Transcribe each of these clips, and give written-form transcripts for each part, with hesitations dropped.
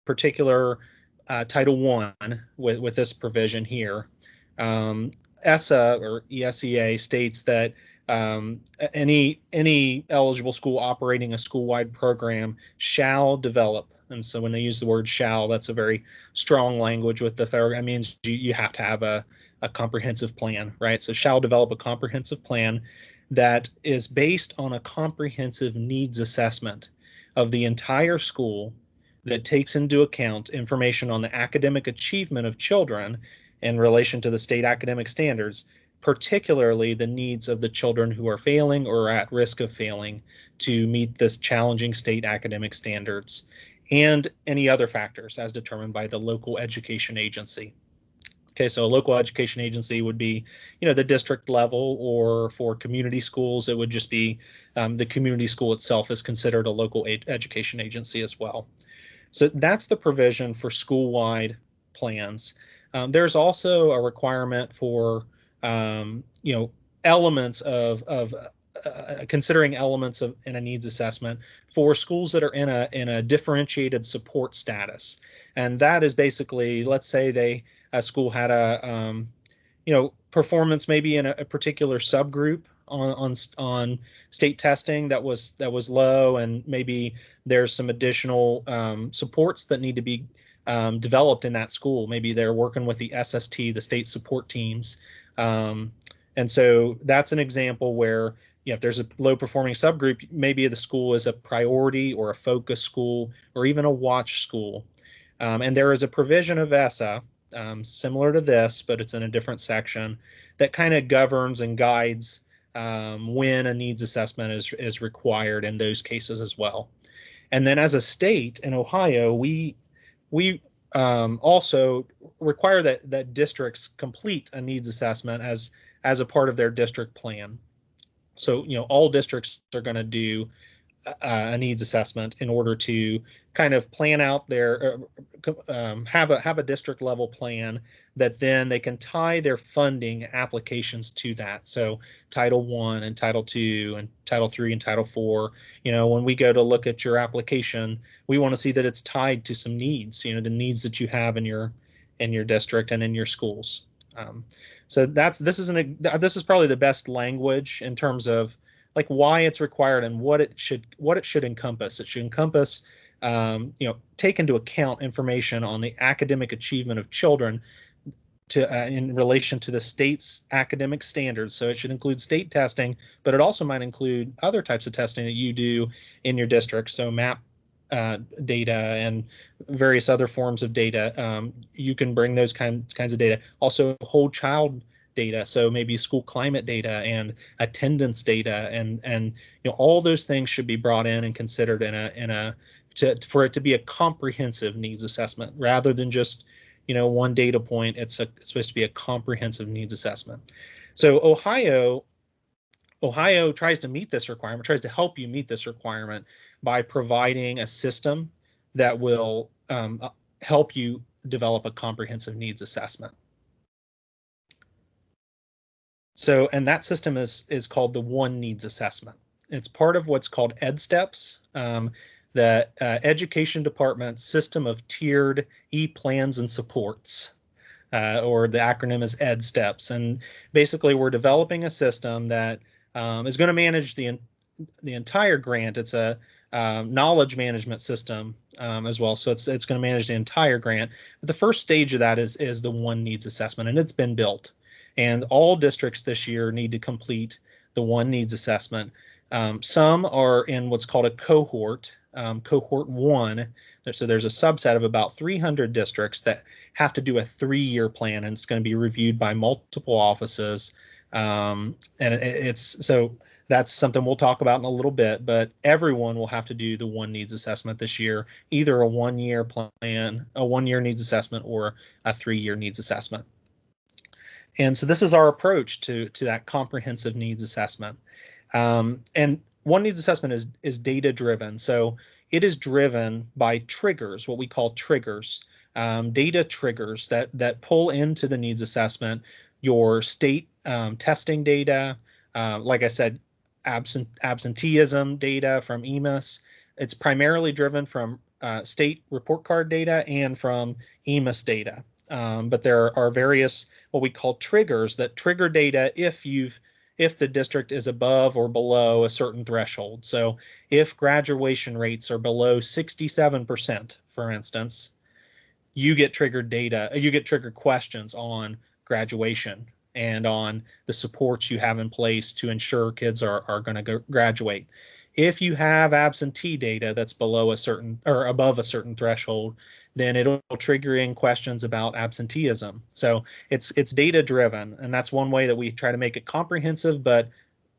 particular Title I with this provision here, ESSA or ESEA states that any eligible school operating a school-wide program shall develop. And so when they use the word shall, that's a very strong language with the federal. That means you have to have a comprehensive plan, right? So shall develop a comprehensive plan that is based on a comprehensive needs assessment of the entire school that takes into account information on the academic achievement of children in relation to the state academic standards, particularly the needs of the children who are failing or at risk of failing to meet this challenging state academic standards, and any other factors as determined by the local education agency. Okay, so a local education agency would be, the district level, or for community schools, it would just be the community school itself is considered a local education agency as well. So that's the provision for school-wide plans. There's also a requirement for, elements of considering elements of in a needs assessment for schools that are in a differentiated support status, and that is basically, let's say a school had a performance maybe in a particular subgroup on state testing that was low, and maybe there's some additional supports that need to be developed in that school. Maybe they're working with the SST, the state support teams, and so that's an example where if there's a low performing subgroup, maybe the school is a priority or a focus school or even a watch school, and there is a provision of ESSA similar to this, but it's in a different section, that kind of governs and guides when a needs assessment is required in those cases as well. And then as a state in Ohio, we also require that districts complete a needs assessment as a part of their district plan. So all districts are going to do a needs assessment in order to kind of plan out their have a district level plan that then they can tie their funding applications to that. So Title I and Title II and Title III and Title IV, when we go to look at your application, we want to see that it's tied to some needs, the needs that you have in your district and in your schools. So this is probably the best language in terms of like why it's required and what it should encompass. It should encompass, take into account information on the academic achievement of children in relation to the state's academic standards. So it should include state testing, but it also might include other types of testing that you do in your district. So MAP data and various other forms of data. You can bring those kinds of data. Also, whole child data, so maybe school climate data and attendance data, and all those things should be brought in and considered for it to be a comprehensive needs assessment rather than just one data point. It's supposed to be a comprehensive needs assessment. So Ohio tries to meet this requirement, tries to help you meet this requirement by providing a system that will help you develop a comprehensive needs assessment. So, and that system is called the One Needs Assessment. It's part of what's called EdSteps, the Education Department's system of tiered e-plans and supports, or the acronym is EdSteps. And basically, we're developing a system that is going to manage the entire grant. It's a knowledge management system as well, so it's going to manage the entire grant. But the first stage of that is the One Needs Assessment, and it's been built. And all districts this year need to complete the One Needs Assessment. Some are in what's called a cohort, cohort 1. So there's a subset of about 300 districts that have to do a 3-year plan, and it's going to be reviewed by multiple offices. And so that's something we'll talk about in a little bit, but everyone will have to do the One Needs Assessment this year, either a 1-year plan, a 1-year needs assessment, or a 3-year needs assessment. And so this is our approach to that comprehensive needs assessment. And One Needs Assessment is data driven. So it is driven by triggers, what we call triggers, data triggers that pull into the needs assessment your state testing data, like I said, absenteeism data from EMIS, It's primarily driven from state report card data and from EMIS data. But there are various what we call triggers that trigger data if the district is above or below a certain threshold. So if graduation rates are below 67%, for instance, you get triggered data, you get triggered questions on graduation and on the supports you have in place to ensure kids are going to graduate. If you have absentee data that's below a certain or above a certain threshold, then it'll trigger in questions about absenteeism. So it's data driven, and that's one way that we try to make it comprehensive, but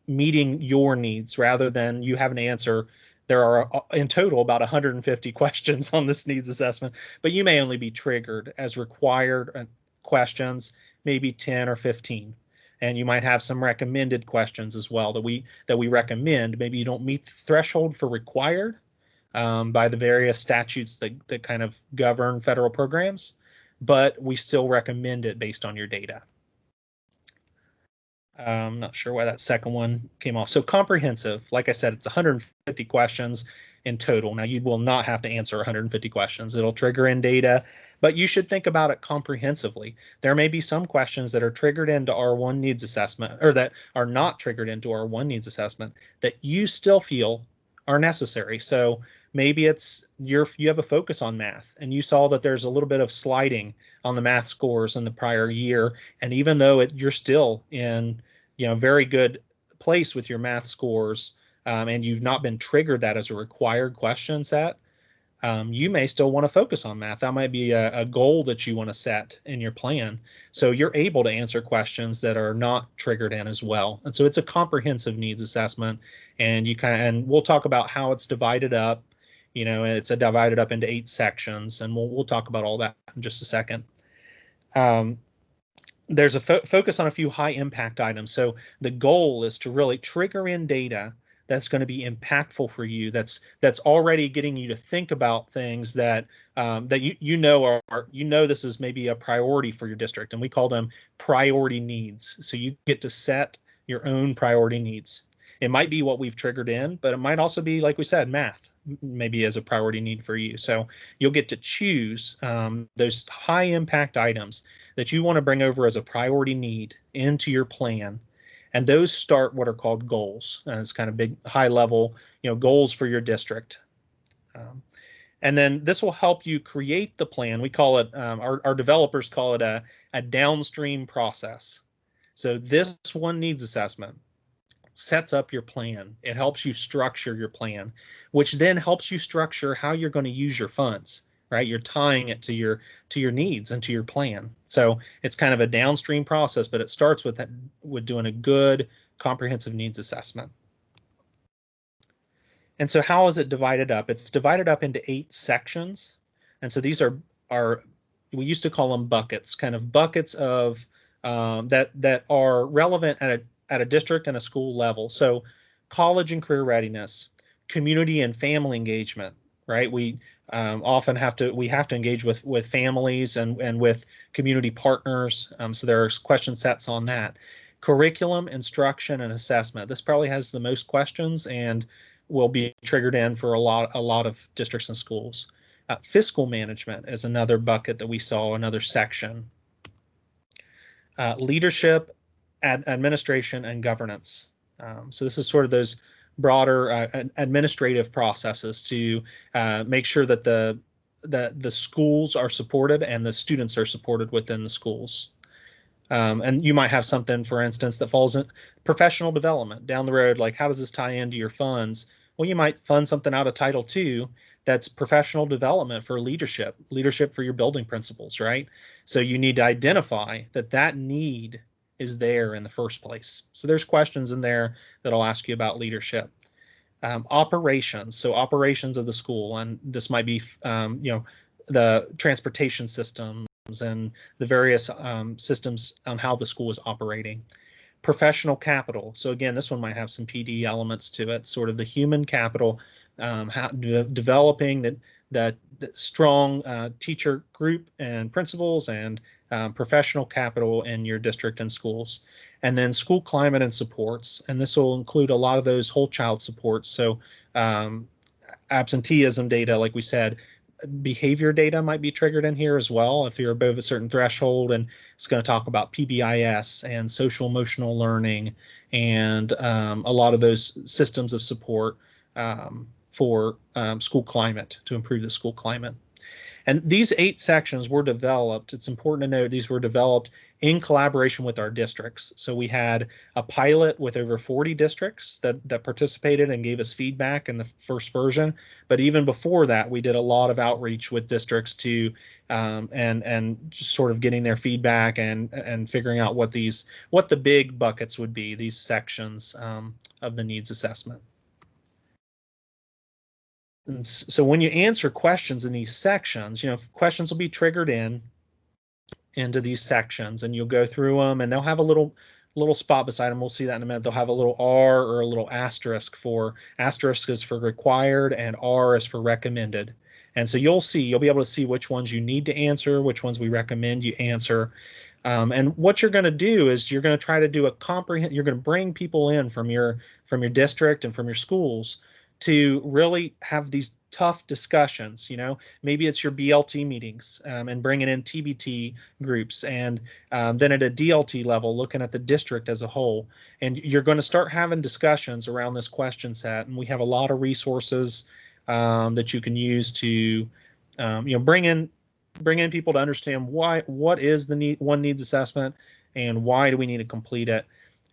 meeting your needs rather than you have an answer. There are in total about 150 questions on this needs assessment, but you may only be triggered as required questions, maybe 10 or 15. And you might have some recommended questions as well that we recommend. Maybe you don't meet the threshold for required by the various statutes that kind of govern federal programs, but we still recommend it based on your data. I'm not sure why that second one came off. So comprehensive, like I said, it's 150 questions in total. Now you will not have to answer 150 questions. It'll trigger in data, but you should think about it comprehensively. There may be some questions that are triggered into R1 needs assessment or that are not triggered into R1 needs assessment that you still feel are necessary. So maybe it's you have a focus on math and you saw that there's a little bit of sliding on the math scores in the prior year, and even though you're still in very good place with your math scores, and you've not been triggered that as a required question set, you may still want to focus on math. That might be a goal that you want to set in your plan, so you're able to answer questions that are not triggered in as well. And so it's a comprehensive needs assessment, and and we'll talk about how it's divided up. It's divided up into 8 sections, and we'll talk about all that in just a second. There's a focus on a few high impact items. So the goal is to really trigger in data that's going to be impactful for you. That's already getting you to think about things that this is maybe a priority for your district, and we call them priority needs. So you get to set your own priority needs. It might be what we've triggered in, but it might also be, like we said, math maybe as a priority need for you. So you'll get to choose those high impact items that you want to bring over as a priority need into your plan. And those start what are called goals. And it's kind of big, high level, goals for your district. And then this will help you create the plan. We call it, our developers call it a downstream process. So this one needs assessment sets up your plan. It helps you structure your plan, which then helps you structure how you're going to use your funds, right? You're tying it to your needs and to your plan. So it's kind of a downstream process, but it starts with doing a good comprehensive needs assessment. And so how is it divided up? It's divided up into 8 sections. And so these are we used to call them buckets, kind of buckets of that are relevant at a district and a school level. So college and career readiness, community and family engagement, right? We often have to engage with families and with community partners. So there are question sets on that. Curriculum, instruction, and assessment. This probably has the most questions and will be triggered in for a lot of districts and schools. Fiscal management is another bucket that we saw, another section. Leadership, administration, and governance. So this is sort of those broader administrative processes to make sure that the schools are supported and the students are supported within the schools. And you might have something, for instance, that falls in professional development down the road, like how does this tie into your funds? Well, you might fund something out of Title II that's professional development for leadership for your building principals, right? So you need to identify that need is there in the first place. So there's questions in there that I'll ask you about leadership. Operations, so operations of the school, and this might be the transportation systems and the various systems on how the school is operating. Professional capital, so again, this one might have some PD elements to it, sort of the human capital, developing that strong teacher group and principals and professional capital in your district and schools. And then school climate and supports, and this will include a lot of those whole child supports. So absenteeism data, like we said, behavior data might be triggered in here as well if you're above a certain threshold, and it's going to talk about PBIS and social emotional learning and a lot of those systems of support for school climate, to improve the school climate. And these 8 sections were developed, it's important to note, these were developed in collaboration with our districts. So we had a pilot with over 40 districts that participated and gave us feedback in the first version. But even before that, we did a lot of outreach with districts to and just sort of getting their feedback and figuring out what the big buckets would be, these sections of the needs assessment. And so when you answer questions in these sections, questions will be triggered into these sections, and you'll go through them, and they'll have a little spot beside them. We'll see that in a minute. They'll have a little R or a little asterisk. Asterisk is for required, and R is for recommended. And so you'll be able to see which ones you need to answer, which ones we recommend you answer. And what you're going to do is you're going to try to do you're going to bring people in from your district and from your schools to really have these tough discussions. Maybe it's your BLT meetings and bringing in TBT groups, and then at a DLT level, looking at the district as a whole. And you're going to start having discussions around this question set, and we have a lot of resources that you can use to bring in people to understand what is the one needs assessment and why do we need to complete it.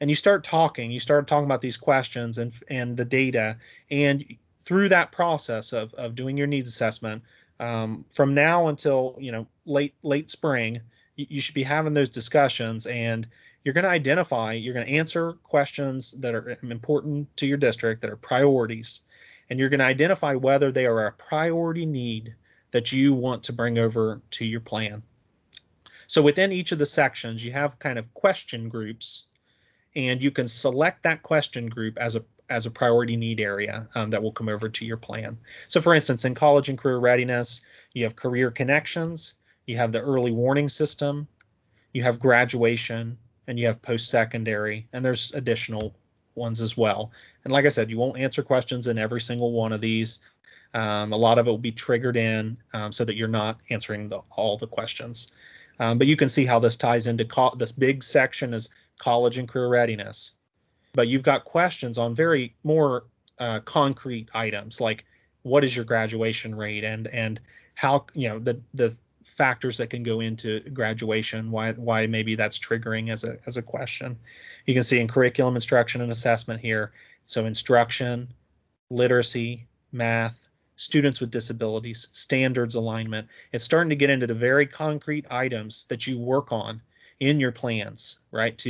And you start talking about these questions and the data, and through that process of doing your needs assessment, from now until late spring, you should be having those discussions, and you're going to answer questions that are important to your district, that are priorities, and you're going to identify whether they are a priority need that you want to bring over to your plan. So within each of the sections, you have kind of question groups, and you can select that question group as a priority need area that will come over to your plan. So for instance, in college and career readiness, you have career connections, you have the early warning system, you have graduation, and you have post-secondary, and there's additional ones as well. And like I said, you won't answer questions in every single one of these. A lot of it will be triggered in so that you're not answering all the questions. But you can see how this ties into this big section is college and career readiness. But you've got questions on very more concrete items, like what is your graduation rate, and how the factors that can go into graduation, why maybe that's triggering as a question. You can see in curriculum, instruction, and assessment here. So instruction, literacy, math, students with disabilities, standards alignment. It's starting to get into the very concrete items that you work on in your plans, right?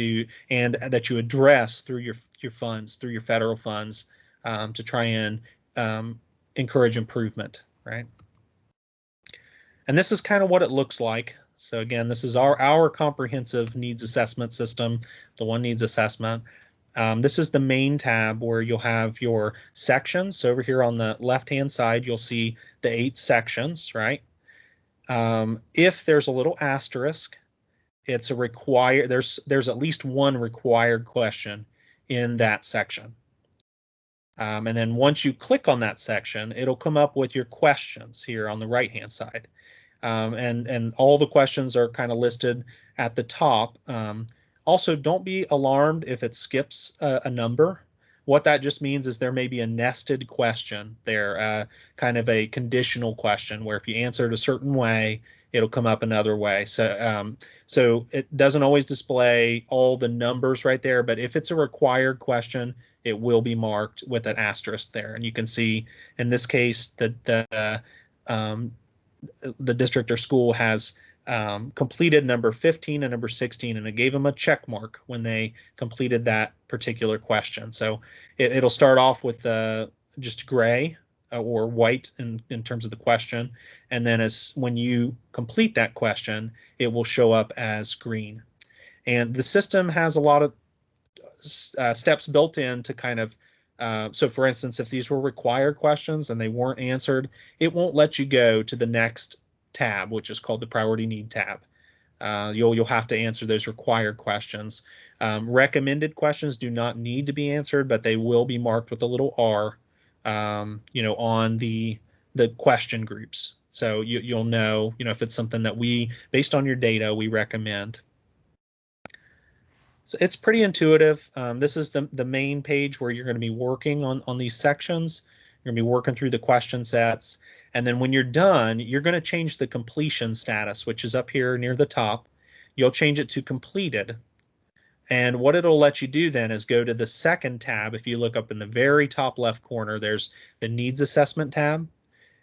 And that you address through your funds, through your federal funds, to try and encourage improvement, right? And this is kind of what it looks like. So again, this is our comprehensive needs assessment system, the one needs assessment. This is the main tab where you'll have your sections. So over here on the left-hand side, you'll see the 8 sections, right? If there's a little asterisk, it's a required, there's at least one required question in that section. And then once you click on that section, it'll come up with your questions here on the right-hand side. And all the questions are kind of listed at the top. Also, don't be alarmed if it skips a number. What that just means is there may be a nested question there, kind of a conditional question where if you answer it a certain way, it'll come up another way. So, so it doesn't always display all the numbers right there, but if it's a required question, it will be marked with an asterisk there. And you can see in this case that the district or school has completed number 15 and number 16, and it gave them a check mark when they completed that particular question. So it'll start off with just gray or white in terms of the question, and then when you complete that question, it will show up as green. And the system has a lot of steps built in to kind of so for instance, if these were required questions and they weren't answered, it won't let you go to the next tab, which is called the priority need tab. You'll have to answer those required questions. Recommended questions do not need to be answered, but they will be marked with a little R on the question groups. So you'll know, if it's something that based on your data, we recommend. So it's pretty intuitive. This is the main page where you're going to be working on these sections. You're going to be working through the question sets. And then when you're done, you're going to change the completion status, which is up here near the top. You'll change it to completed. And what it'll let you do then is go to the second tab. If you look up in the very top left corner, there's the needs assessment tab.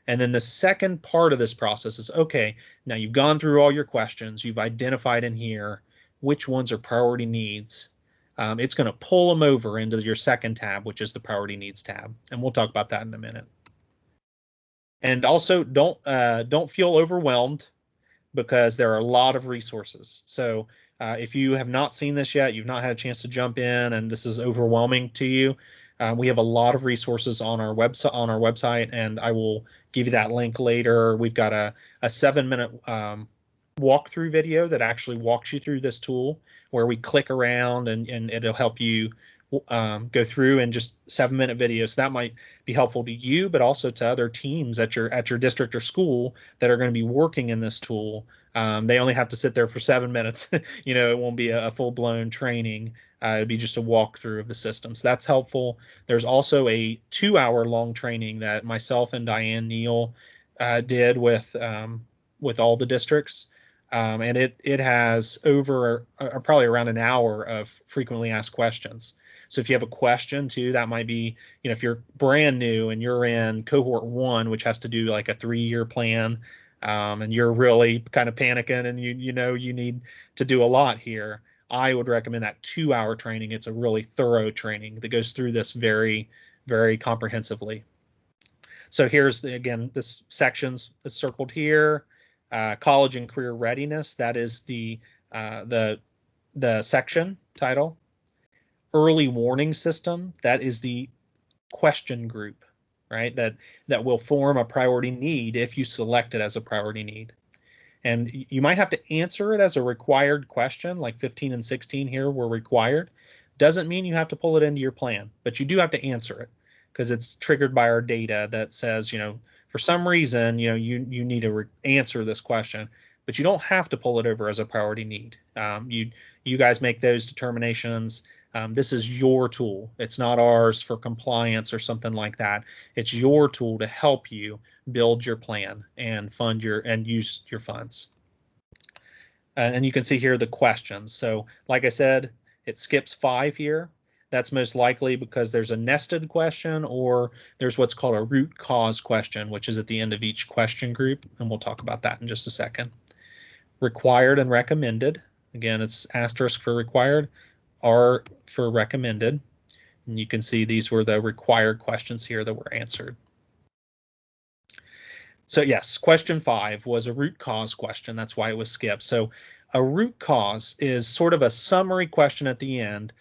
And then the second part of this process is, okay, now you've gone through all your questions. You've identified in here which ones are priority needs. It's going to pull them over into your second tab, which is the priority needs tab. And we'll talk about that in a minute. And also don't feel overwhelmed, because there are a lot of resources. So if you have not seen this yet, you've not had a chance to jump in, and this is overwhelming to you, we have a lot of resources on our website, and I will give you that link later. We've got a 7-minute walkthrough video that actually walks you through this tool, where we click around and it'll help you go through in just 7-minute videos. That might be helpful to you, but also to other teams at your district or school that are going to be working in this tool. They only have to sit there for 7 minutes. It won't be a full-blown training. It'd be just a walkthrough of the system. So that's helpful. There's also a 2-hour-long training that myself and Diane Neal did with all the districts. And it has over probably around an hour of frequently asked questions. So if you have a question too, that might be, if you're brand new and you're in cohort 1, which has to do like a 3-year plan, and you're really kind of panicking and you need to do a lot here, I would recommend that 2-hour training. It's a really thorough training that goes through this very, very comprehensively. So here's again, this sections is circled here. College and career readiness, that is the section title. Early warning system, that is the question group, right? That will form a priority need if you select it as a priority need. And you might have to answer it as a required question, like 15 and 16 here were required. Doesn't mean you have to pull it into your plan, but you do have to answer it, because it's triggered by our data that says, for some reason, you need to answer this question, but you don't have to pull it over as a priority need. You guys make those determinations. This is your tool. It's not ours for compliance or something like that. It's your tool to help you build your plan and use your funds. And you can see here the questions. So like I said, it skips 5 here. That's most likely because there's a nested question, or there's what's called a root cause question, which is at the end of each question group. And we'll talk about that in just a second. Required and recommended. Again, it's asterisk for required, R for recommended. And you can see these were the required questions here that were answered. So yes, question 5 was a root cause question. That's why it was skipped. So a root cause is sort of a summary question at the end,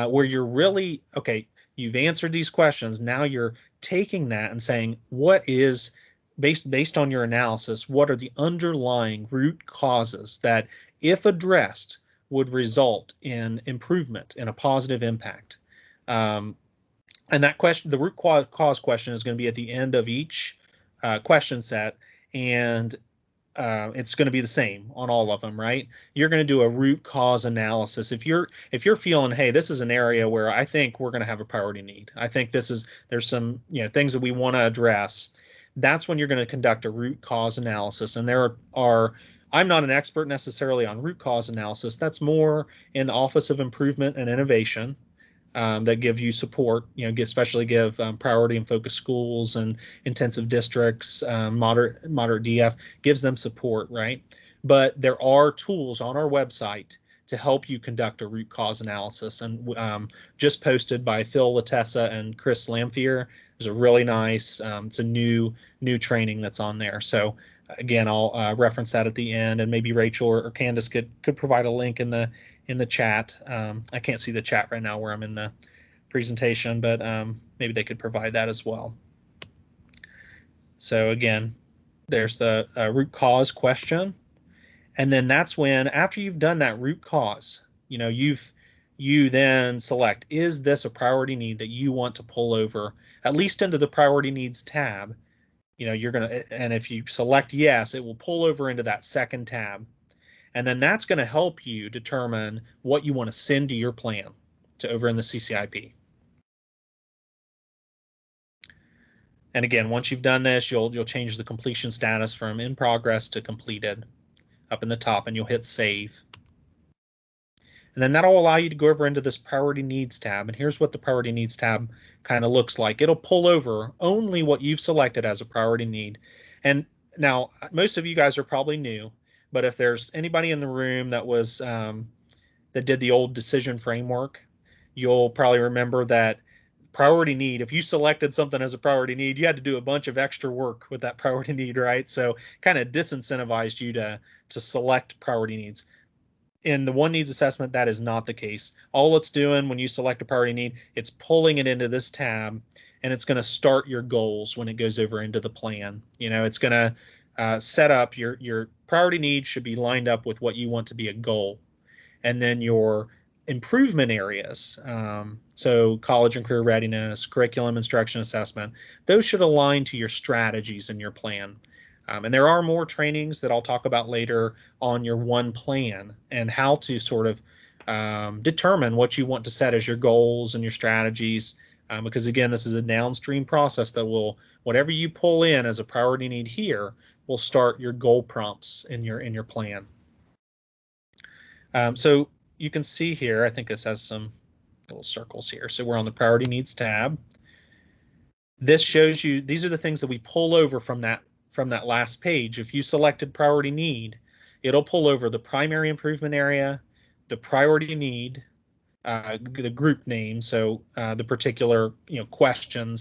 where you're really, okay, you've answered these questions. Now you're taking that and saying, what is, based on your analysis, what are the underlying root causes that, if addressed, would result in improvement, in a positive impact? And that question, the root cause question, is going to be at the end of each question set, and it's going to be the same on all of them, right? You're going to do a root cause analysis. If you're feeling, hey, this is an area where I think we're going to have a priority need, I think there's some things that we want to address, that's when you're going to conduct a root cause analysis. And there are I'm not an expert necessarily on root cause analysis. That's more in the Office of Improvement and Innovation. That give you support, especially give priority and focus schools and intensive districts, moderate DF, gives them support, right? But there are tools on our website to help you conduct a root cause analysis, and just posted by Phil Latessa and Chris Lamphere. There's a really nice, it's a new training that's on there. So again, I'll reference that at the end, and maybe Rachel or Candace could provide a link in the chat. I can't see the chat right now where I'm in the presentation, but maybe they could provide that as well. So again, there's the root cause question. And then that's when, after you've done that root cause, you've you then select, is this a priority need that you want to pull over, at least into the priority needs tab? You're going to, and if you select yes, it will pull over into that second tab. And then that's going to help you determine what you want to send to your plan to over in the CCIP. And again, once you've done this, you'll change the completion status from in progress to completed up in the top, and you'll hit save. And then that'll allow you to go over into this priority needs tab. And here's what the priority needs tab kind of looks like. It'll pull over only what you've selected as a priority need. And now most of you guys are probably new, but if there's anybody in the room that was that did the old decision framework, you'll probably remember that priority need, if you selected something as a priority need, you had to do a bunch of extra work with that priority need, right? So kind of disincentivized you to select priority needs. In the one needs assessment, that is not the case. All it's doing when you select a priority need, it's pulling it into this tab, and it's going to start your goals when it goes over into the plan. It's going to set up your priority needs should be lined up with what you want to be a goal. And then your improvement areas, so college and career readiness, curriculum instruction assessment, those should align to your strategies in your plan. And there are more trainings that I'll talk about later on your one plan and how to sort of determine what you want to set as your goals and your strategies. Because again, this is a downstream process that will, whatever you pull in as a priority need here, will start your goal prompts in your plan. So you can see here, I think this has some little circles here. So we're on the priority needs tab. This shows you, these are the things that we pull over from that last page. If you selected priority need, it'll pull over the primary improvement area, the priority need, the group name, so the particular question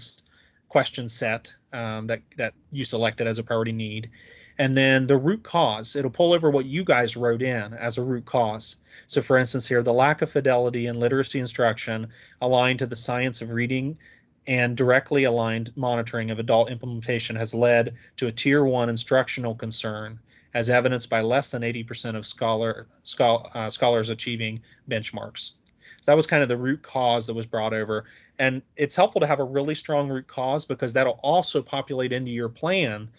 set that you selected as a priority need, and then the root cause. It'll pull over what you guys wrote in as a root cause. So for instance here, the lack of fidelity in literacy instruction aligned to the science of reading and directly aligned monitoring of adult implementation has led to a Tier 1 instructional concern, as evidenced by less than 80% of scholars achieving benchmarks. So that was kind of the root cause that was brought over. And it's helpful to have a really strong root cause because that'll also populate into your plan.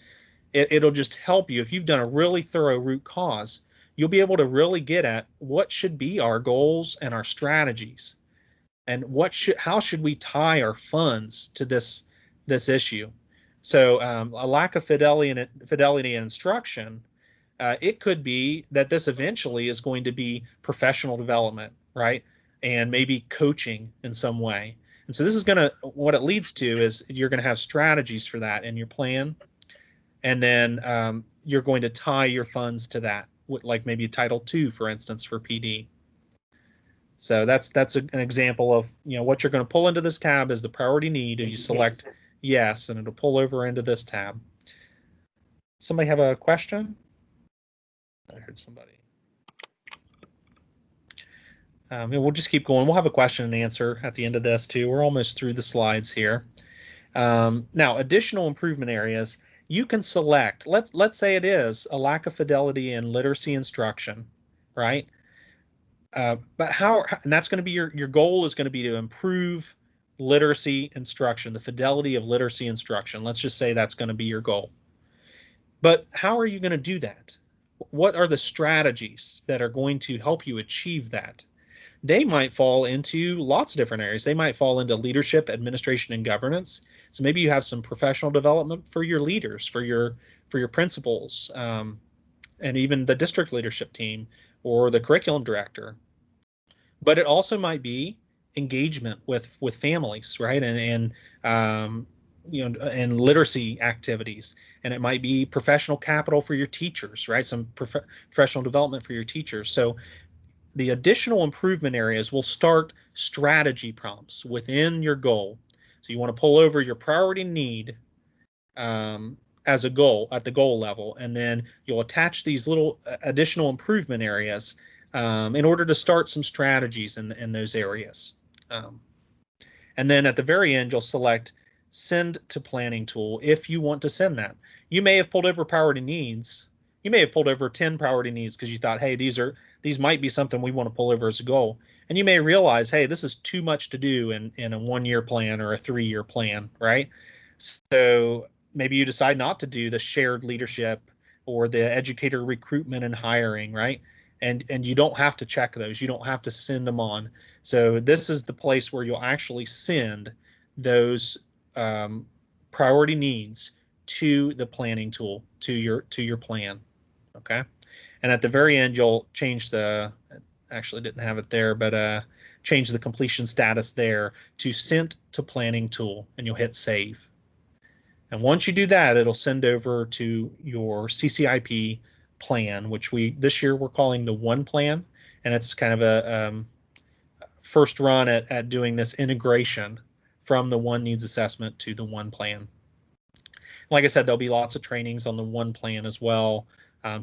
It'll just help you. If you've done a really thorough root cause, you'll be able to really get at what should be our goals and our strategies. And how should we tie our funds to this issue? So a lack of fidelity in instruction, it could be that this eventually is going to be professional development, right? And maybe coaching in some way. And so this is going to, what it leads to is you're going to have strategies for that in your plan. And then you're going to tie your funds to that, like maybe Title II, for instance, for PD. So that's an example of what you're going to pull into this tab is the priority need, and you select yes, and it'll pull over into this tab. Somebody have a question? I heard somebody. We'll just keep going. We'll have a question and answer at the end of this too. We're almost through the slides here. Now, additional improvement areas you can select. Let's say it is a lack of fidelity in literacy instruction, right? But how, and that's going to be your goal is going to be to improve literacy instruction, the fidelity of literacy instruction. Let's just say that's going to be your goal. But how are you going to do that? What are the strategies that are going to help you achieve that? They might fall into lots of different areas. They might fall into leadership, administration, and governance. So maybe you have some professional development for your leaders, for your principals, and even the district leadership team or the curriculum director. But it also might be engagement with families, right? And and literacy activities. And it might be professional capital for your teachers, right? Some professional development for your teachers. So the additional improvement areas will start strategy prompts within your goal. So you want to pull over your priority need as a goal at the goal level, and then you'll attach these little additional improvement areas in order to start some strategies in those areas. And then at the very end, you'll select send to planning tool if you want to send that. You may have pulled over priority needs, You may have pulled over 10 priority needs because you thought, hey, these might be something we want to pull over as a goal. And you may realize, hey, this is too much to do in a 1-year plan or a 3-year plan, right? So maybe you decide not to do the shared leadership or the educator recruitment and hiring, right? And you don't have to check those. You don't have to send them on. So this is the place where you'll actually send those priority needs to the planning tool, to your plan. Okay. And at the very end, you'll change actually didn't have it there, but change the completion status there to sent to planning tool, and you'll hit save. And once you do that, it'll send over to your CCIP plan, which this year we're calling the one plan, and it's kind of a first run at doing this integration from the one needs assessment to the one plan. Like I said, there'll be lots of trainings on the one plan as well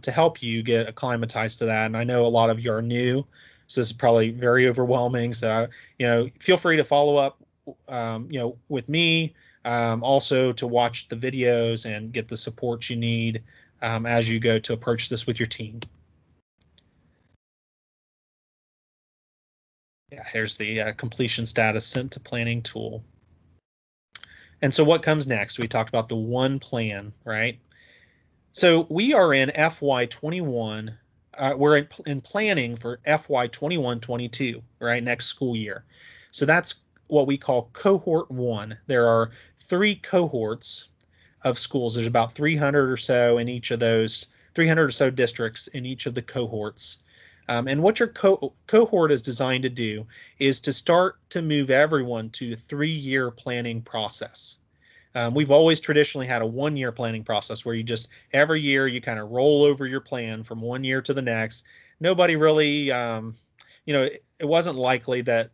to help you get acclimatized to that. And I know a lot of you are new, so this is probably very overwhelming. So, feel free to follow up, with me, also to watch the videos and get the support you need as you go to approach this with your team. Yeah, here's the completion status sent to planning tool. And so what comes next? We talked about the one plan, right? So we are in FY21. We're in planning for FY21-22, right? Next school year. So that's what we call cohort 1. There are 3 cohorts of schools. There's about 300 or so in each of those, 300 or so districts in each of the cohorts. And what your cohort is designed to do is to start to move everyone to the 3-year planning process. We've always traditionally had a 1-year planning process where you just every year you kind of roll over your plan from 1 year to the next. Nobody really, it wasn't likely that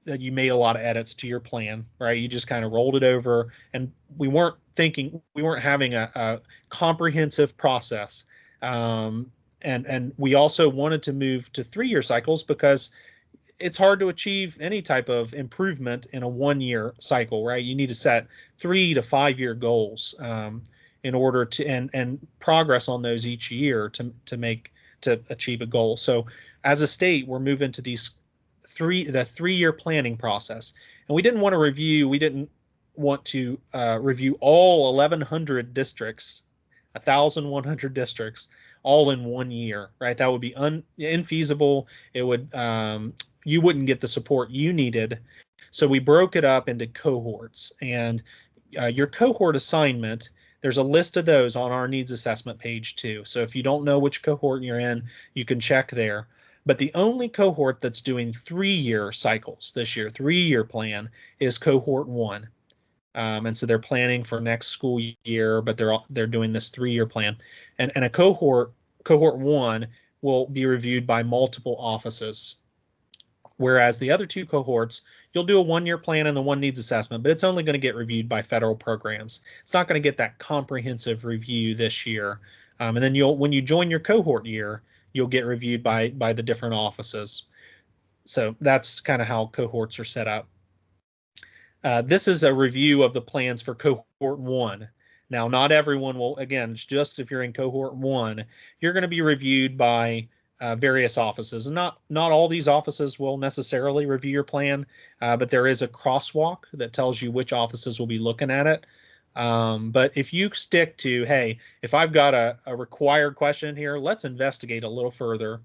you made a lot of edits to your plan, right? You just kind of rolled it over, and we weren't having a comprehensive process. And we also wanted to move to 3-year cycles because it's hard to achieve any type of improvement in a 1-year cycle, right? You need to set 3 to 5-year goals in order to and progress on those each year to achieve a goal. So as a state, we're moving to the 3-year planning process, and we didn't want to review all 1,100 districts, 1,100 districts all in 1 year, right? That would be infeasible. It would you wouldn't get the support you needed. So we broke it up into cohorts, and your cohort assignment, there's a list of those on our needs assessment page too. So if you don't know which cohort you're in, you can check there. But the only cohort that's doing 3-year cycles this year, 3-year plan, is cohort 1. And so they're planning for next school year, but they're doing this 3-year plan. And a cohort 1 will be reviewed by multiple offices. Whereas the other 2 cohorts, you'll do a 1-year plan and the one needs assessment, but it's only going to get reviewed by federal programs. It's not going to get that comprehensive review this year. And then when you join your cohort year, you'll get reviewed by the different offices. So that's kind of how cohorts are set up. This is a review of the plans for cohort 1. Now, not everyone will, again, it's just if you're in cohort 1, you're going to be reviewed by various offices. And not all these offices will necessarily review your plan, but there is a crosswalk that tells you which offices will be looking at it. But if you stick to, hey, if I've got a required question here, let's investigate a little further.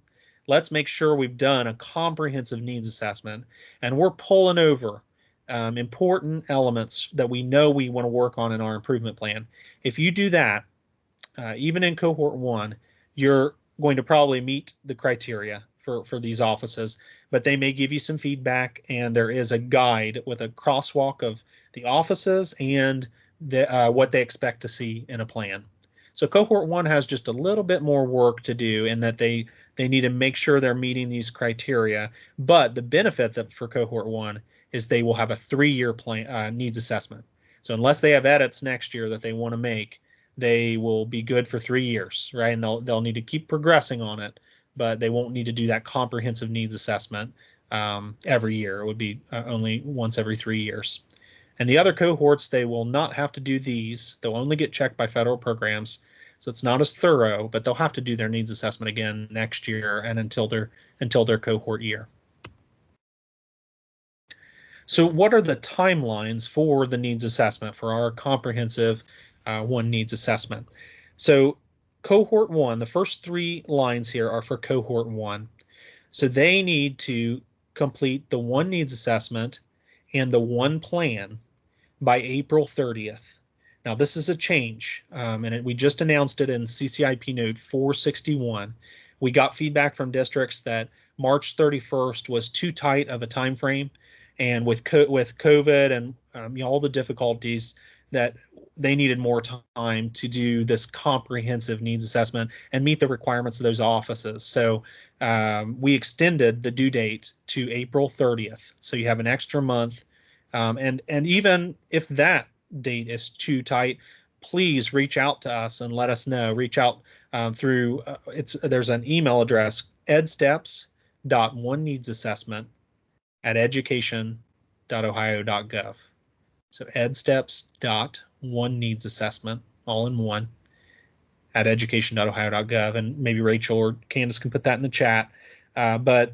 Let's make sure we've done a comprehensive needs assessment, and we're pulling over important elements that we know we want to work on in our improvement plan. If you do that, even in cohort 1, you're going to probably meet the criteria for these offices, but they may give you some feedback, and there is a guide with a crosswalk of the offices and what they expect to see in a plan. So cohort 1 has just a little bit more work to do in that they need to make sure they're meeting these criteria. But the benefit for cohort 1 is they will have a 3-year plan needs assessment. So unless they have edits next year that they want to make, they will be good for 3 years, right? And they'll need to keep progressing on it, but they won't need to do that comprehensive needs assessment every year. It would be only once every 3 years. And the other cohorts, they will not have to do these. They'll only get checked by federal programs. So it's not as thorough, but they'll have to do their needs assessment again next year and until their cohort year. So what are the timelines for the needs assessment for our comprehensive one needs assessment? So cohort 1, the first 3 lines here are for cohort 1. So they need to complete the one needs assessment and the one plan by April 30th. Now this is a change, and we just announced it in CCIP note 461. We got feedback from districts that March 31st was too tight of a time frame, and with COVID and all the difficulties, that they needed more time to do this comprehensive needs assessment and meet the requirements of those offices. So we extended the due date to April 30th. So you have an extra month. And even if that date is too tight, please reach out to us and let us know. Reach out through there's an email address, edsteps.oneneedsassessment@education.ohio.gov. So edsteps.oneneedsassessment, all in one, at education.ohio.gov. And maybe Rachel or Candace can put that in the chat. But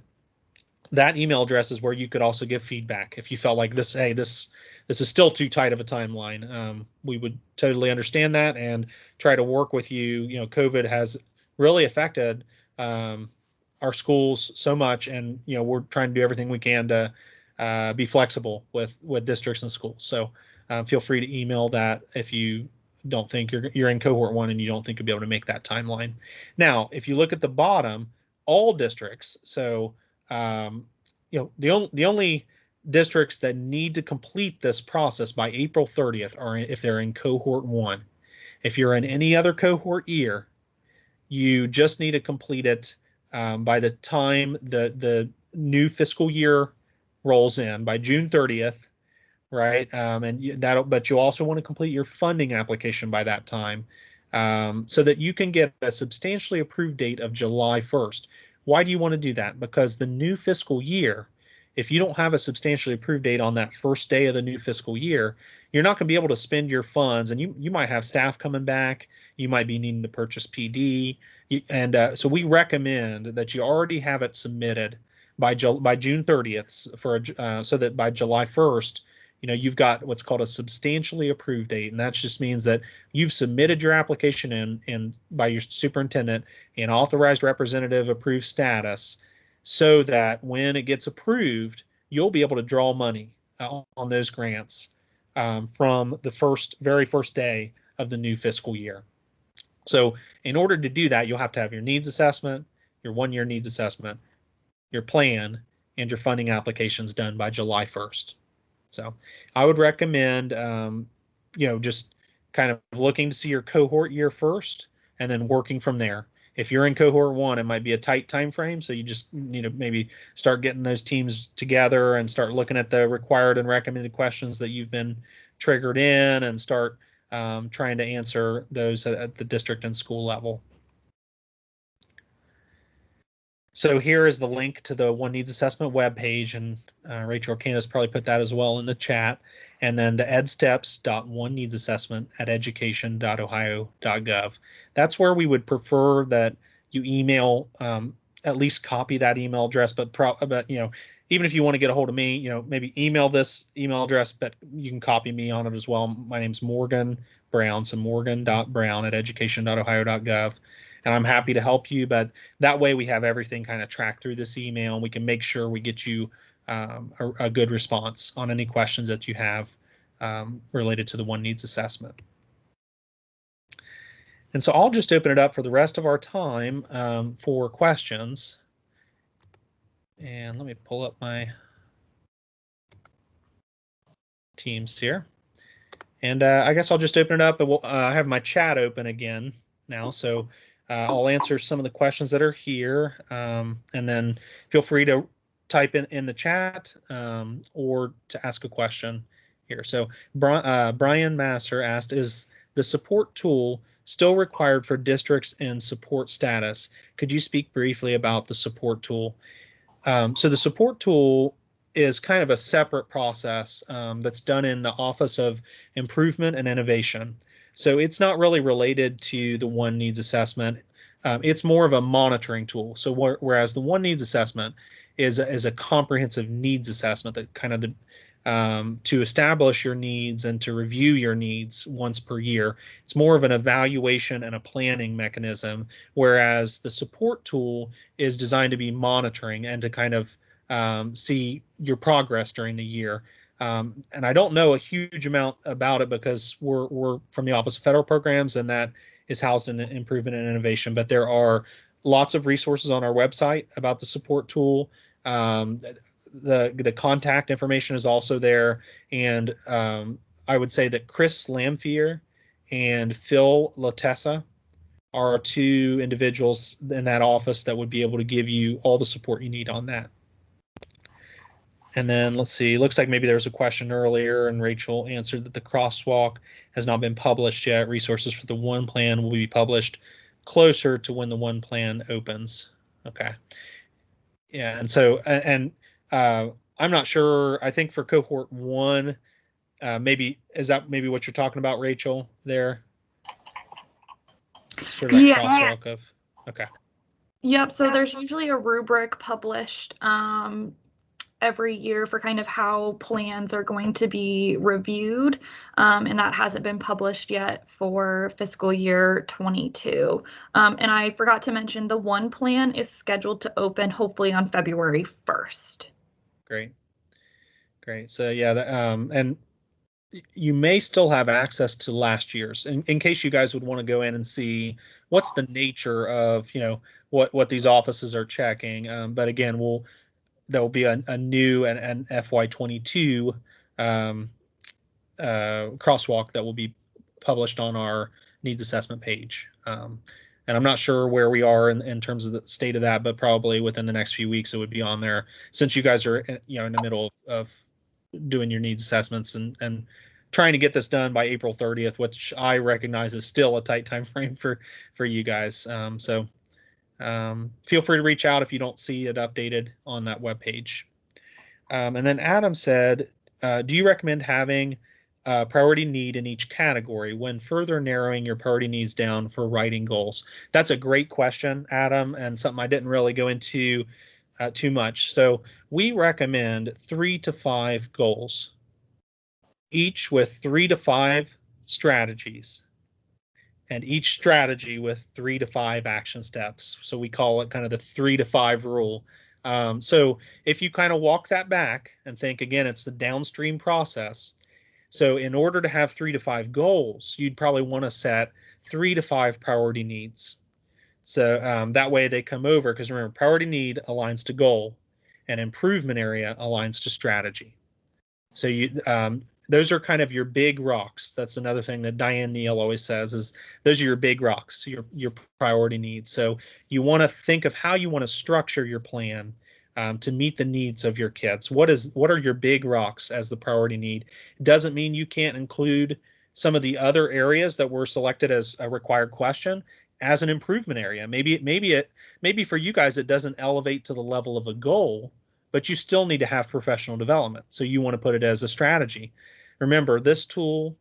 that email address is where you could also give feedback if you felt like this is still too tight of a timeline. We would totally understand that and try to work with you. COVID has really affected our schools so much, and we're trying to do everything we can to be flexible with districts and schools. So feel free to email that if you don't think you're in cohort 1 and you don't think you'll be able to make that timeline. Now, if you look at the bottom, all districts. So the only districts that need to complete this process by April 30th are if they're in cohort 1. If you're in any other cohort year, you just need to complete it by the time the new fiscal year rolls in, by June 30th, right? But you also want to complete your funding application by that time, so that you can get a substantially approved date of July 1st. Why do you want to do that? Because the new fiscal year, if you don't have a substantially approved date on that first day of the new fiscal year, you're not going to be able to spend your funds, and you might have staff coming back, you might be needing to purchase PD, so we recommend that you already have it submitted by June 30th so that by July 1st, you've got what's called a substantially approved date, and that just means that you've submitted your application in by your superintendent in authorized representative approved status, so that when it gets approved, you'll be able to draw money on those grants from the very first day of the new fiscal year. So in order to do that, you'll have to have your needs assessment, your one-year needs assessment, your plan, and your funding applications done by July 1st. So I would recommend, just kind of looking to see your cohort year first and then working from there. If you're in cohort 1, it might be a tight time frame, so you just need to maybe start getting those teams together and start looking at the required and recommended questions that you've been triggered in, and start trying to answer those at the district and school level. So here is the link to the One Needs Assessment webpage, and Rachel or Candace probably put that as well in the chat. And then the edsteps.oneneedsassessment@education.ohio.gov. That's where we would prefer that you email, at least copy that email address, but even if you want to get a hold of me, maybe email this email address, but you can copy me on it as well. My name's Morgan Brown, so morgan.brown@education.ohio.gov. And I'm happy to help you, but that way we have everything kind of tracked through this email, and we can make sure we get you a good response on any questions that you have related to the One Needs Assessment. And so I'll just open it up for the rest of our time for questions. And let me pull up my Teams here. And I guess I'll just open it up, and I have my chat open again now. So I'll answer some of the questions that are here, and then feel free to type in the chat or to ask a question here. So Brian Masser asked, is the support tool still required for districts in support status? Could you speak briefly about the support tool? So the support tool is kind of a separate process that's done in the Office of Improvement and Innovation. So it's not really related to the one needs assessment. It's more of a monitoring tool. So whereas the one needs assessment is a comprehensive needs assessment that kind of to establish your needs and to review your needs once per year. It's more of an evaluation and a planning mechanism, whereas the support tool is designed to be monitoring and to kind of see your progress during the year. And I don't know a huge amount about it because we're from the Office of Federal Programs, and that is housed in Improvement and Innovation. But there are lots of resources on our website about the support tool. The contact information is also there, and I would say that Chris Lamfier and Phil Latessa are two individuals in that office that would be able to give you all the support you need on that. And then let's see, looks like maybe there was a question earlier, and Rachel answered that the crosswalk has not been published yet. Resources for the one plan will be published closer to when the one plan opens. Okay. Yeah, and so I'm not sure. I think for cohort 1, maybe is that maybe what you're talking about, Rachel? There, sort of that crosswalk of. Okay. Yep. So there's usually a rubric published every year for kind of how plans are going to be reviewed, and that hasn't been published yet for fiscal year 22. And I forgot to mention the one plan is scheduled to open hopefully on February 1st. Great. So yeah, and you may still have access to last year's in case you guys would want to go in and see what's the nature of, what these offices are checking. But again, there'll be a new and FY22 crosswalk that will be published on our needs assessment page. And I'm not sure where we are in terms of the state of that, but probably within the next few weeks it would be on there, since you guys are in the middle of doing your needs assessments and trying to get this done by April 30th, which I recognize is still a tight time frame for you guys. So feel free to reach out if you don't see it updated on that webpage. And then Adam said, do you recommend having a priority need in each category when further narrowing your priority needs down for writing goals? That's a great question, Adam, and something I didn't really go into too much. So we recommend 3 to 5 goals, each with 3 to 5 strategies, and each strategy with 3 to 5 action steps. So we call it kind of the 3 to 5 rule. So if you kind of walk that back and think, again, it's the downstream process. So in order to have 3 to 5 goals, you'd probably want to set 3 to 5 priority needs. So that way they come over, because remember, priority need aligns to goal and improvement area aligns to strategy. So those are kind of your big rocks. That's another thing that Diane Neal always says, is those are your big rocks, your priority needs. So you want to think of how you want to structure your plan to meet the needs of your kids. What are your big rocks as the priority need? It doesn't mean you can't include some of the other areas that were selected as a required question as an improvement area. Maybe for you guys it doesn't elevate to the level of a goal, but you still need to have professional development. So you want to put it as a strategy. Remember, this tool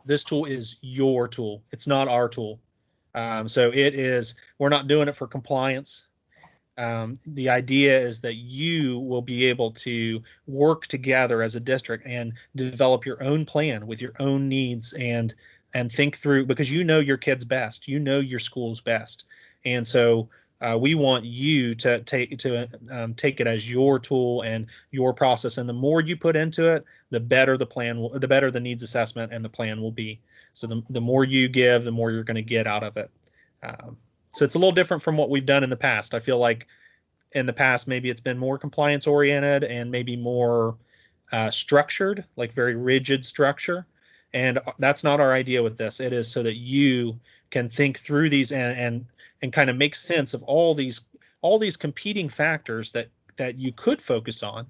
is your tool. It's not our tool. So we're not doing it for compliance. The idea is that you will be able to work together as a district and develop your own plan with your own needs and think through, because you know your kids best, you know your school's best. And so we want you to take it as your tool and your process. And the more you put into it, the better the better the needs assessment and the plan will be. So the more you give, the more you're going to get out of it. So it's a little different from what we've done in the past. I feel like in the past, maybe it's been more compliance oriented and maybe more structured, like very rigid structure. And that's not our idea with this. It is so that you can think through these and kind of make sense of all these competing factors that you could focus on.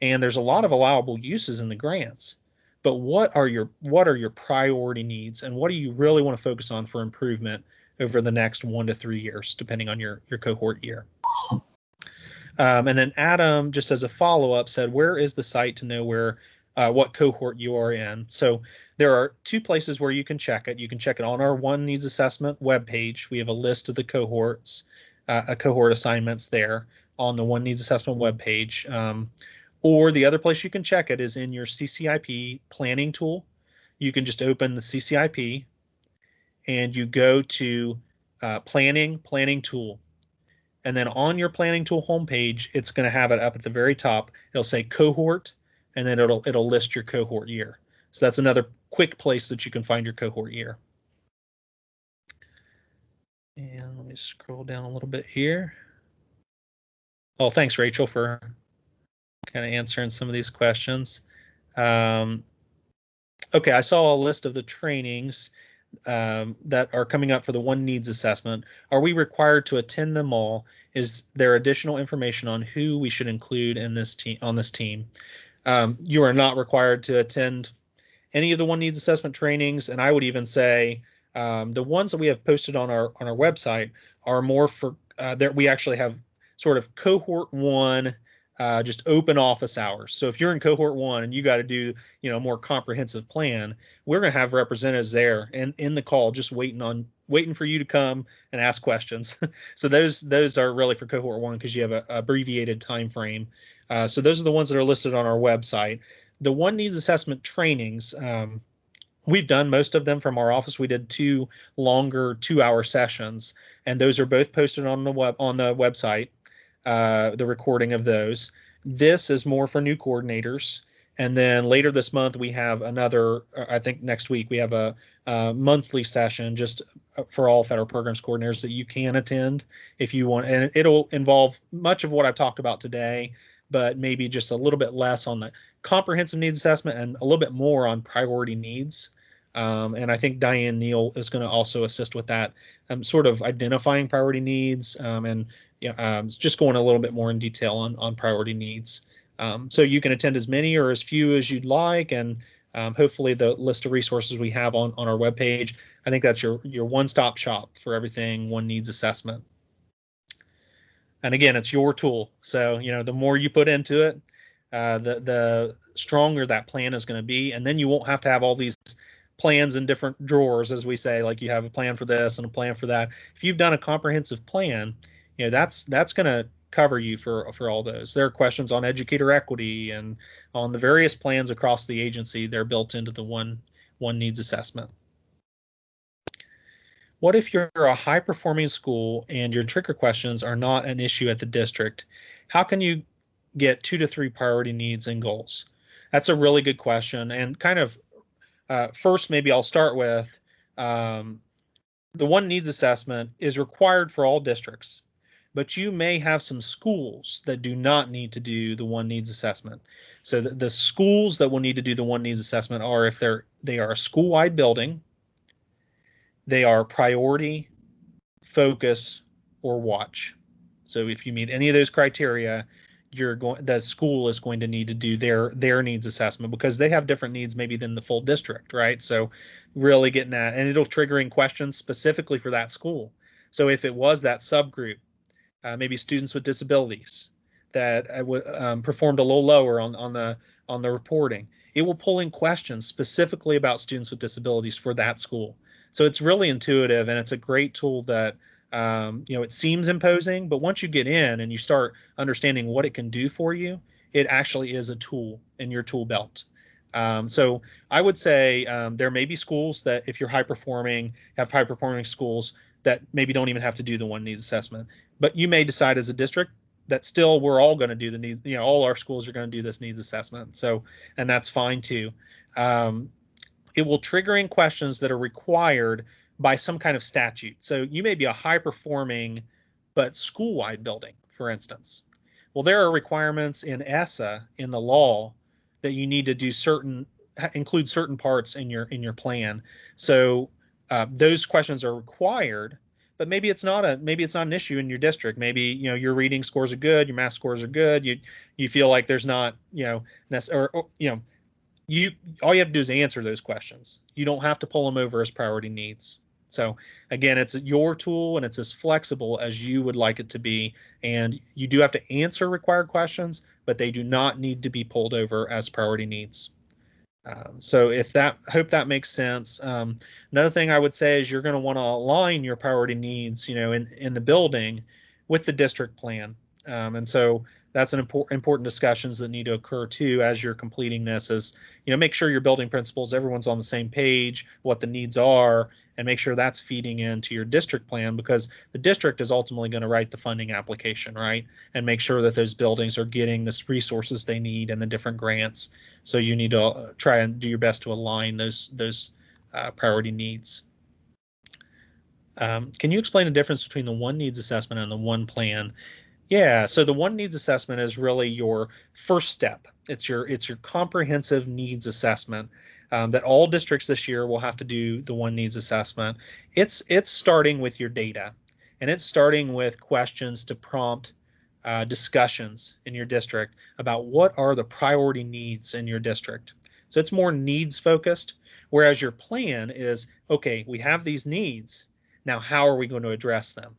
And there's a lot of allowable uses in the grants. But what are your priority needs, and what do you really want to focus on for improvement over the next 1 to 3 years, depending on your cohort year? And then Adam, just as a follow-up, said, where is the site to know where what cohort you are in. So there are two places where you can check it. You can check it on our One Needs Assessment webpage. We have a list of the cohorts, cohort assignments there on the One Needs Assessment webpage. Or the other place you can check it is in your CCIP planning tool. You can just open the CCIP and you go to planning tool. And then on your planning tool homepage, it's going to have it up at the very top. It'll say cohort, and then it'll list your cohort year. So that's another quick place that you can find your cohort year. And let me scroll down a little bit here. Oh, thanks, Rachel, for kind of answering some of these questions. Okay, I saw a list of the trainings that are coming up for the One Needs Assessment. Are we required to attend them all? Is there additional information on who we should include in this team on this team? You are not required to attend any of the One Needs Assessment trainings, and I would even say the ones that we have posted on our website are more for that we actually have sort of cohort one, just open office hours. So if you're in cohort one and you got to do a more comprehensive plan, we're going to have representatives there and in the call just waiting for you to come and ask questions. So those are really for cohort one because you have a abbreviated time frame. So those are the ones that are listed on our website. The One Needs Assessment trainings, we've done most of them from our office. We did 2 longer 2-hour sessions, and those are both posted on the website. The recording of those. This is more for new coordinators. And then later this month, we have another, I think next week, we have a monthly session just for all federal programs coordinators that you can attend if you want. And it'll involve much of what I've talked about today, but maybe just a little bit less on the comprehensive needs assessment and a little bit more on priority needs. And I think Diane Neal is going to also assist with that, sort of identifying priority needs and just going a little bit more in detail on priority needs. So you can attend as many or as few as you'd like, and hopefully the list of resources we have on our webpage, I think that's your one-stop shop for everything One Needs Assessment. And again, it's your tool. So the more you put into it, the stronger that plan is going to be, and then you won't have to have all these plans in different drawers, as we say, like you have a plan for this and a plan for that. If you've done a comprehensive plan, that's going to cover you for all those. There are questions on educator equity and on the various plans across the agency. They're built into the One Needs Assessment. What if you're a high-performing school and your trigger questions are not an issue at the district? How can you get 2 to 3 priority needs and goals? That's a really good question. And kind of first, maybe I'll start with the One Needs Assessment is required for all districts, but you may have some schools that do not need to do the One Needs Assessment. So the schools that will need to do the One Needs Assessment are if they are a school-wide building, they are priority, focus, or watch. So if you meet any of those criteria, the school is going to need to do their needs assessment because they have different needs maybe than the full district, right? So really getting at, and it'll trigger in questions specifically for that school. So if it was that subgroup, maybe students with disabilities that performed a little lower on the reporting, it will pull in questions specifically about students with disabilities for that school. So it's really intuitive, and it's a great tool that it seems imposing, but once you get in and you start understanding what it can do for you, it actually is a tool in your tool belt. So I would say there may be schools that if you're have high-performing schools that maybe don't even have to do the One Needs Assessment, but you may decide as a district that still we're all going to do the needs, all our schools are going to do this needs assessment. So, and that's fine too. It will trigger in questions that are required by some kind of statute. So you may be a high-performing but school-wide building, for instance. Well, there are requirements in ESSA, in the law, that you need to do include certain parts in your plan. So those questions are required, but maybe it's not an issue in your district. Maybe your reading scores are good, your math scores are good. You feel like there's not all you have to do is answer those questions. You don't have to pull them over as priority needs. So again, it's your tool and it's as flexible as you would like it to be. And you do have to answer required questions, but they do not need to be pulled over as priority needs. So hope that makes sense. Another thing I would say is you're going to want to align your priority needs, in the building with the district plan. And so that's an important discussions that need to occur too as you're completing this is, make sure your building principals, everyone's on the same page, what the needs are, and make sure that's feeding into your district plan because the district is ultimately going to write the funding application, right? And make sure that those buildings are getting the resources they need and the different grants. So you need to try and do your best to align those priority needs. Can you explain the difference between the one needs assessment and the one plan? Yeah, so the one needs assessment is really your first step. It's your comprehensive needs assessment that all districts this year will have to do the one needs assessment. It's starting with your data, and it's starting with questions to prompt discussions in your district about what are the priority needs in your district. So it's more needs focused, whereas your plan is, okay, we have these needs. Now, how are we going to address them?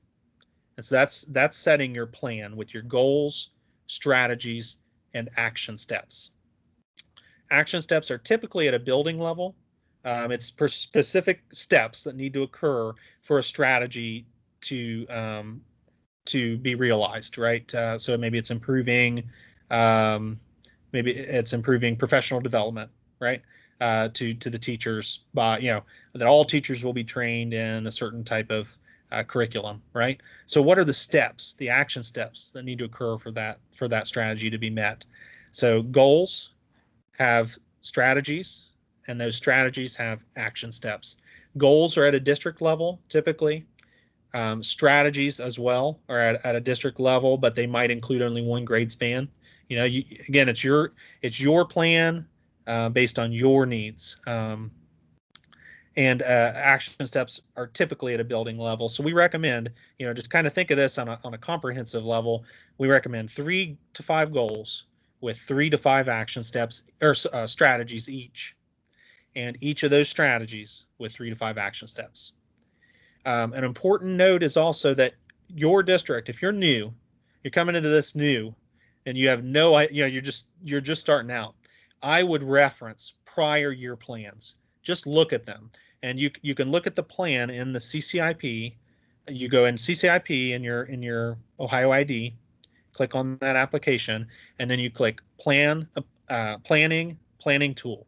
And so that's setting your plan with your goals, strategies, and action steps. Action steps are typically at a building level. It's specific steps that need to occur for a strategy to be realized, right? So maybe it's improving professional development, right? To the teachers by that all teachers will be trained in a certain type of curriculum, right? So what are the steps, the action steps that need to occur for that strategy to be met? So goals have strategies, and those strategies have action steps. Goals are at a district level typically. Strategies as well are at a district level, but they might include only one grade span. Again, it's your plan based on your needs. And action steps are typically at a building level. So we recommend, just kind of think of this on a comprehensive level. We recommend 3 to 5 goals with 3 to 5 action steps or strategies each, and each of those strategies with 3 to 5 action steps. An important note is also that your district, if you're new, you're coming into this new, and you have you're just starting out, I would reference prior year plans. Just look at them, and you can look at the plan in the CCIP. You go in CCIP in your Ohio ID, click on that application, and then you click planning tool.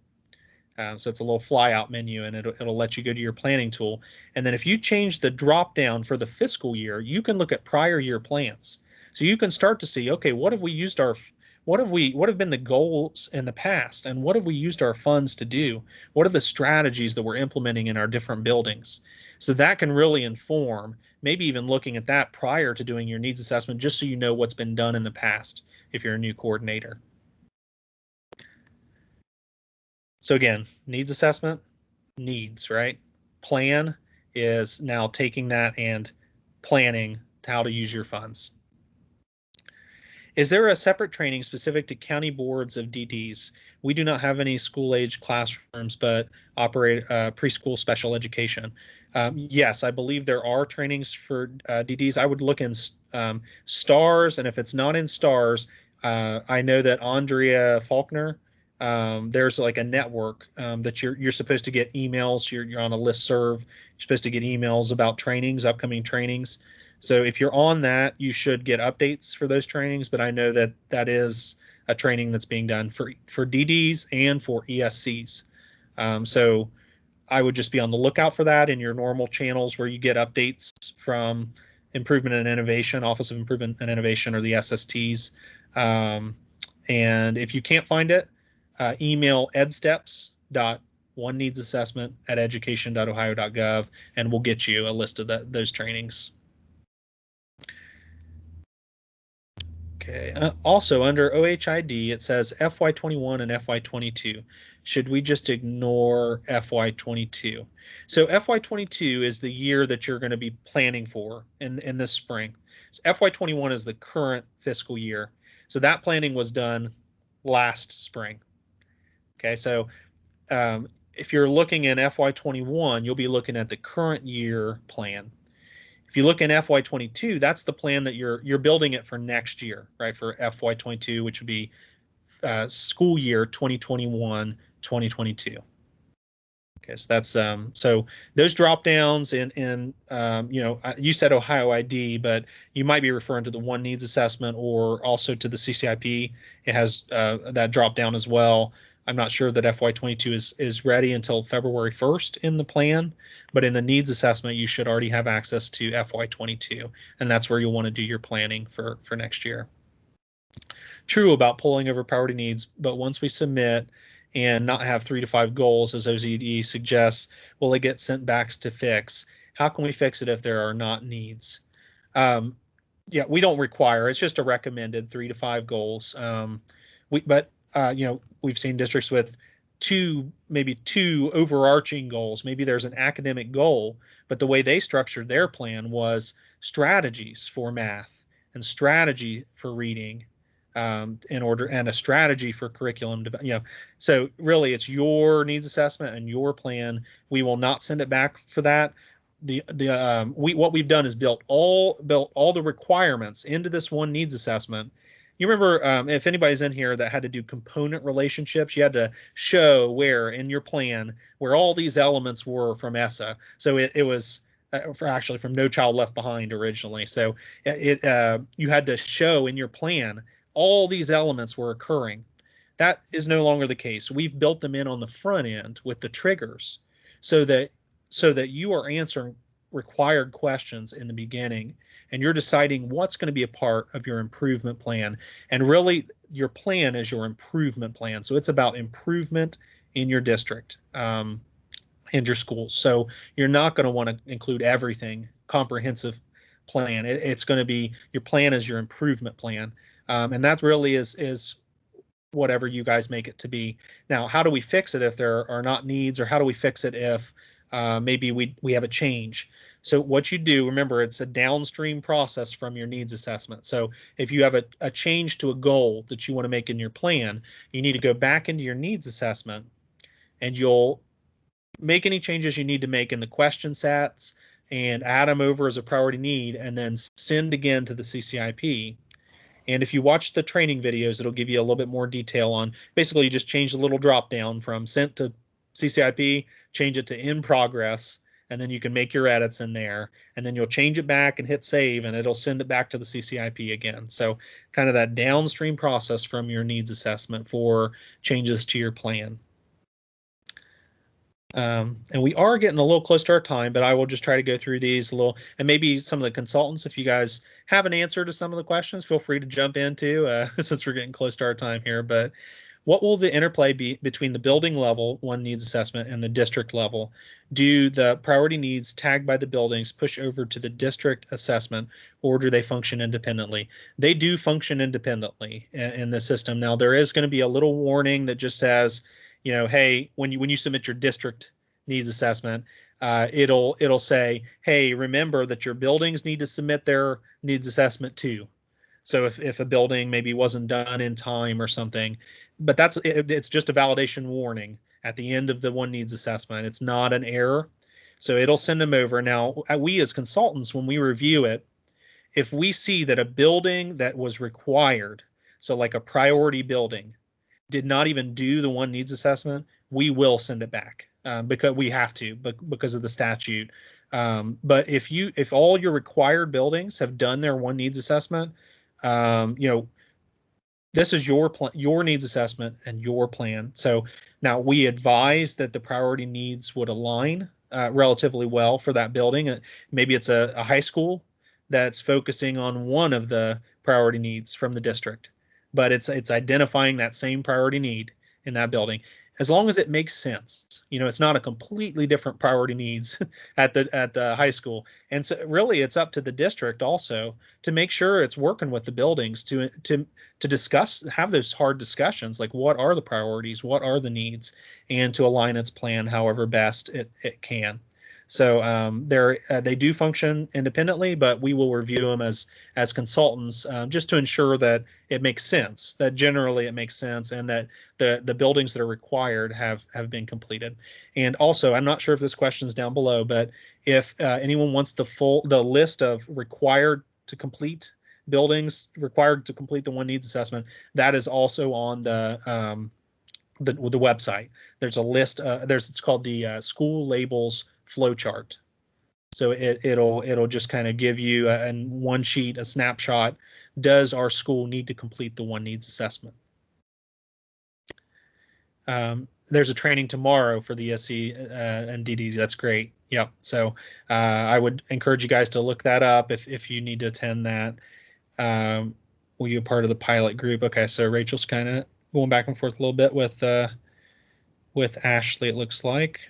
So it's a little flyout menu, and it'll let you go to your planning tool. And then if you change the drop down for the fiscal year, you can look at prior year plans. So you can start to see, okay, what have been the goals in the past, and what have we used our funds to do? What are the strategies that we're implementing in our different buildings? So that can really inform, maybe even looking at that prior to doing your needs assessment, just so you know what's been done in the past if you're a new coordinator. So again, needs assessment, needs, right? Plan is now taking that and planning how to use your funds. Is there a separate training specific to county boards of DDs? We do not have any school-age classrooms, but operate preschool special education. Yes, I believe there are trainings for DDs. I would look in STARS, and if it's not in STARS, I know that Andrea Faulkner, there's like a network that you're supposed to get emails. You're on a listserv. You're supposed to get emails about trainings, upcoming trainings. So if you're on that, you should get updates for those trainings. But I know that is a training that's being done for DDs and for ESCs. So I would just be on the lookout for that in your normal channels where you get updates from Improvement and Innovation, Office of Improvement and Innovation, or the SSTs. And if you can't find it, email edsteps.oneneedsassessment@education.ohio.gov, and we'll get you a list of those trainings. Okay. Also, under OHID, it says FY21 and FY22. Should we just ignore FY22? So FY22 is the year that you're going to be planning for in this spring. So FY21 is the current fiscal year. So that planning was done last spring. Okay, so if you're looking in FY21, you'll be looking at the current year plan. If you look in FY22, that's the plan that you're building it for next year, right? For FY22, which would be school year 2021-2022. 2022. Okay, so that's so those drop downs in you know, you said Ohio ID, but you might be referring to the one needs assessment or also to the CCIP. It has that drop down as well. I'm not sure that FY22 is ready until February 1st in the plan, but in the needs assessment, you should already have access to FY22, and that's where you'll want to do your planning for next year. True about pulling over priority needs, but once we submit and not have 3 to 5 goals, as ODE suggests, will it get sent back to fix? How can we fix it if there are not needs? Yeah, we don't require. It's just a recommended 3 to 5 goals. But you know, we've seen districts with maybe two overarching goals. Maybe there's an academic goal, but the way they structured their plan was strategies for math and strategy for reading, in order, and a strategy for curriculum, you know. So really it's your needs assessment and your plan. We will not send it back for that. What we've done is built all the requirements into this one needs assessment. You remember, if anybody's in here that had to do component relationships, you had to show where in your plan where all these elements were from ESSA. So it was actually from No Child Left Behind originally. So you had to show in your plan all these elements were occurring. That is no longer the case. We've built them in on the front end with the triggers so that you are answering required questions in the beginning, and you're deciding what's going to be a part of your improvement plan. And really, your plan is your improvement plan. So it's about improvement in your district and your schools. So you're not going to want to include everything, comprehensive plan. It's going to be, your plan is your improvement plan. And that really is whatever you guys make it to be. Now, how do we fix it if there are not needs, or how do we fix it if maybe we have a change? So what you do, remember, it's a downstream process from your needs assessment. So if you have a change to a goal that you want to make in your plan, you need to go back into your needs assessment, and you'll make any changes you need to make in the question sets and add them over as a priority need, and then send again to the CCIP. And if you watch the training videos, it'll give you a little bit more detail on, basically you just change the little drop down from sent to CCIP, change it to in progress, and then you can make your edits in there, and then you'll change it back and hit save, and it'll send it back to the CCIP again. So kind of that downstream process from your needs assessment for changes to your plan. And we are getting a little close to our time, but I will just try to go through these a little, and maybe some of the consultants, if you guys have an answer to some of the questions, feel free to jump into since we're getting close to our time here. But what will the interplay be between the building level one needs assessment and the district level? Do the priority needs tagged by the buildings push over to the district assessment, or do they function independently? They do function independently in the system. Now, there is going to be a little warning that just says, you know, hey, when you submit your district needs assessment, it'll say, hey, remember that your buildings need to submit their needs assessment too. So if a building maybe wasn't done in time or something, but it's just a validation warning at the end of the one needs assessment. It's not an error. So it'll send them over. Now, we as consultants, when we review it, if we see that a building that was required, so like a priority building, did not even do the one needs assessment, we will send it back because we have to, because of the statute. But if all your required buildings have done their one needs assessment, you know, this is your needs assessment and your plan. So now we advise that the priority needs would align relatively well for that building. Maybe it's a high school that's focusing on one of the priority needs from the district, but it's identifying that same priority need in that building, as long as it makes sense. You know, it's not a completely different priority needs at the high school. And so really it's up to the district also to make sure it's working with the buildings to have those hard discussions, like what are the priorities, what are the needs, and to align its plan however best it can. So they do function independently, but we will review them as consultants just to ensure that it makes sense, that generally it makes sense, and that the buildings that are required have been completed. And also, I'm not sure if this question is down below, but if anyone wants the list of required to complete buildings required to complete the one needs assessment, that is also on the the website. There's a list. It's called the school labels flowchart. So it'll just kind of give you in one sheet a snapshot. Does our school need to complete the one needs assessment? There's a training tomorrow for the ESC and DDs. That's great. Yep. So I would encourage you guys to look that up if you need to attend that. Were you a part of the pilot group? Okay, so Rachel's kind of going back and forth a little bit with Ashley, it looks like.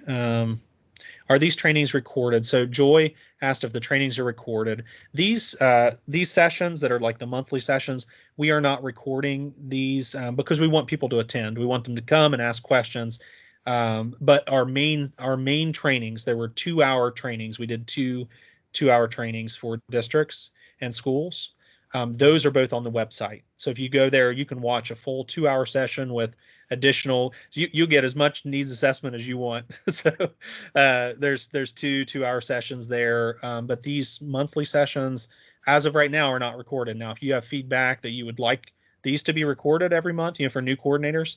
Are these trainings recorded? So Joy asked if the trainings are recorded. These sessions that are like the monthly sessions, we are not recording these because we want people to attend. We want them to come and ask questions. But our main trainings, there were 2-hour trainings. We did two-hour trainings for districts and schools. Those are both on the website. So if you go there, you can watch a full 2-hour session with additional. You get as much needs assessment as you want. So there's 2-hour sessions there. But these monthly sessions, as of right now, are not recorded. Now, if you have feedback that you would like these to be recorded every month, for new coordinators,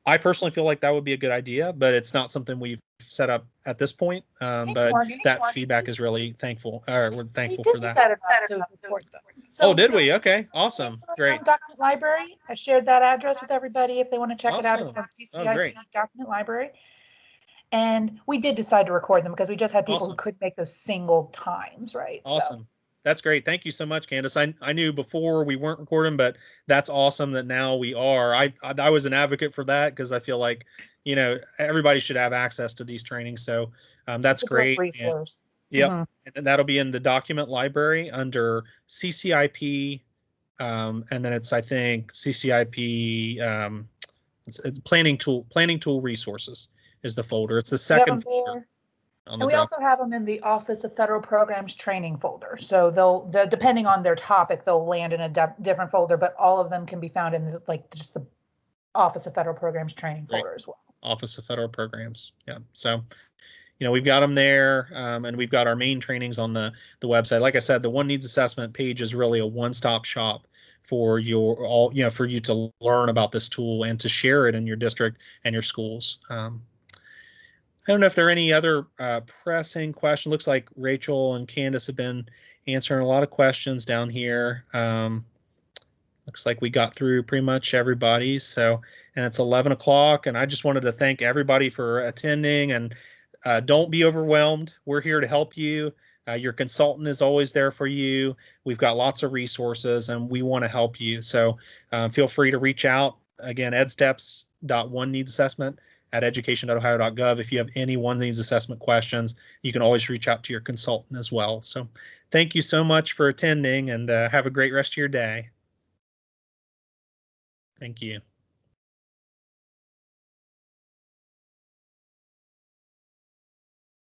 I personally feel like that would be a good idea, but it's not something we've set up at this point. But that feedback is really thankful. We're thankful for that. Set it up to report them. Oh, did we? Okay, awesome, great. Document library. I shared that address with everybody if they want to check it out. It's on CCIP document library. And we did decide to record them because we just had people who couldn't make those single times, right? Awesome. So. That's great. Thank you so much, Candace. I knew before we weren't recording, but that's awesome that now we are. I was an advocate for that because I feel like, everybody should have access to these trainings. So that's great. Resource. Yep. And that'll be in the document library under CCIP. And then it's, I think, CCIP, it's planning tool resources is the folder. It's the second folder. And we also have them in the Office of Federal Programs training folder. So they'll depending on their topic, they'll land in a different folder, but all of them can be found in just the Office of Federal Programs training folder as well. Office of Federal Programs. Yeah. So, we've got them there, and we've got our main trainings on the website. Like I said, the One Needs Assessment page is really a one-stop shop for for you to learn about this tool and to share it in your district and your schools. I don't know if there are any other pressing questions. Looks like Rachel and Candace have been answering a lot of questions down here. Looks like we got through pretty much everybody's. So, and it's 11 o'clock, and I just wanted to thank everybody for attending, and don't be overwhelmed. We're here to help you. Your consultant is always there for you. We've got lots of resources, and we want to help you. So feel free to reach out. Again, edsteps.oneneedsassessment@education.ohio.gov. If you have any one needs assessment questions, you can always reach out to your consultant as well. So thank you so much for attending, and have a great rest of your day. Thank you.